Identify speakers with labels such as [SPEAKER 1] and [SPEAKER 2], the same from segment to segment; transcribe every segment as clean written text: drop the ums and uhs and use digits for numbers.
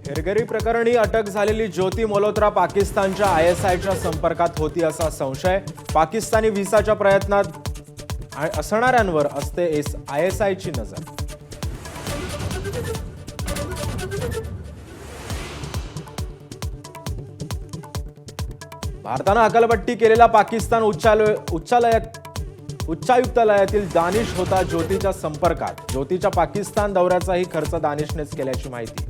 [SPEAKER 1] हेरगिरी प्रकरणी अटक झालेली ज्योती मल्होत्रा पाकिस्तानच्या ISIच्या संपर्कात होती असा संशय. पाकिस्तानी व्हिसाच्या प्रयत्नात असणाऱ्यांवर असते ISIची नजर. भारतानं हकालपट्टी केलेला पाकिस्तान उच्चायुक्तालयातील दानिश होता ज्योतीच्या संपर्कात. ज्योतीच्या पाकिस्तान दौऱ्याचाही खर्च दानिशनेच केल्याची माहिती.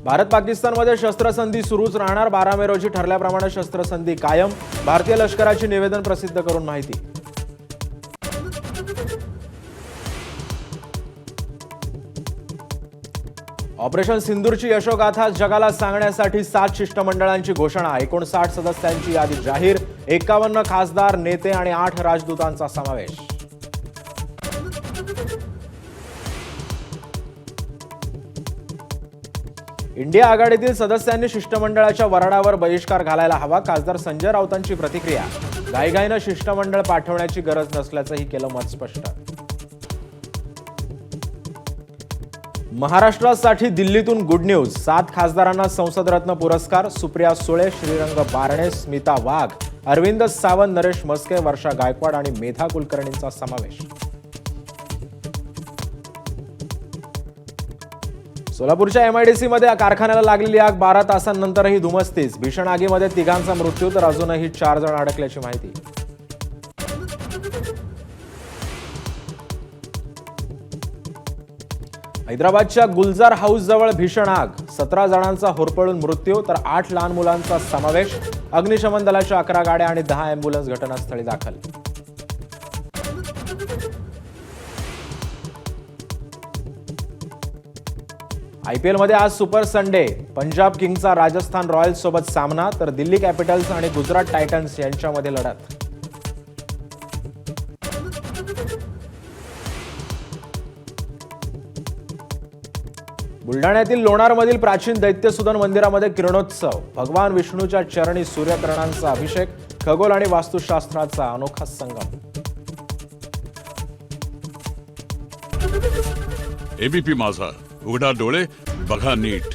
[SPEAKER 1] भारत पाकिस्तानमध्ये शस्त्रसंधी सुरूच राहणार. 12 मे रोजी ठरल्याप्रमाणे शस्त्रसंधी कायम. भारतीय लष्कराची निवेदन प्रसिद्ध करून माहिती. ऑपरेशन सिंदूरची यशोगाथा जगाला सांगण्यासाठी 7 शिष्टमंडळांची घोषणा. 59 सदस्यांची यादी जाहीर. 51 खासदार, नेते आणि 8 राजदूतांचा समावेश. इंडिया आघाडीतील सदस्यांनी शिष्टमंडळाच्या वरडावर बहिष्कार घालायला हवा. खासदार संजय राऊतांची प्रतिक्रिया. घाईघाईनं शिष्टमंडळ पाठवण्याची गरज नसल्याचंही केलं मत स्पष्ट. महाराष्ट्रासाठी दिल्लीतून गुड न्यूज. 7 खासदारांना संसद रत्न पुरस्कार. सुप्रिया सुळे, श्रीरंग बारणे, स्मिता वाघ, अरविंद सावंत, नरेश मस्के, वर्षा गायकवाड आणि मेधा कुलकर्णींचा समावेश. सोलापूरच्या MIDC मध्ये कारखान्याला लागलेली आग 12 तासांनंतरही धुमसतीच. भीषण आगीमध्ये 3घांचा मृत्यू तर अजूनही 4 जण अडकल्याची माहिती. हैदराबादच्या गुलजार हाऊस जवळ भीषण आग. 17 जणांचा होरपळून मृत्यू तर 8 लहान मुलांचा समावेश. अग्निशमन दलाच्या 11 गाड्या आणि 10 अँब्युलन्स घटनास्थळी दाखल. IPL मध्ये आज सुपर संडे. पंजाब किंग्सचा राजस्थान रॉयल्स सोबत सामना तर दिल्ली कॅपिटल्स आणि गुजरात टायटन्स यांच्यामध्ये लढत. बुलढाण्यातील लोणारमधील प्राचीन दैत्यसुदन मंदिरामध्ये किरणोत्सव. भगवान विष्णूच्या चरणी सूर्यकिरणांचा अभिषेक. खगोल आणि वास्तुशास्त्राचा अनोखा संगम.
[SPEAKER 2] ABP माझा, उघडा डोळे बघा नीट.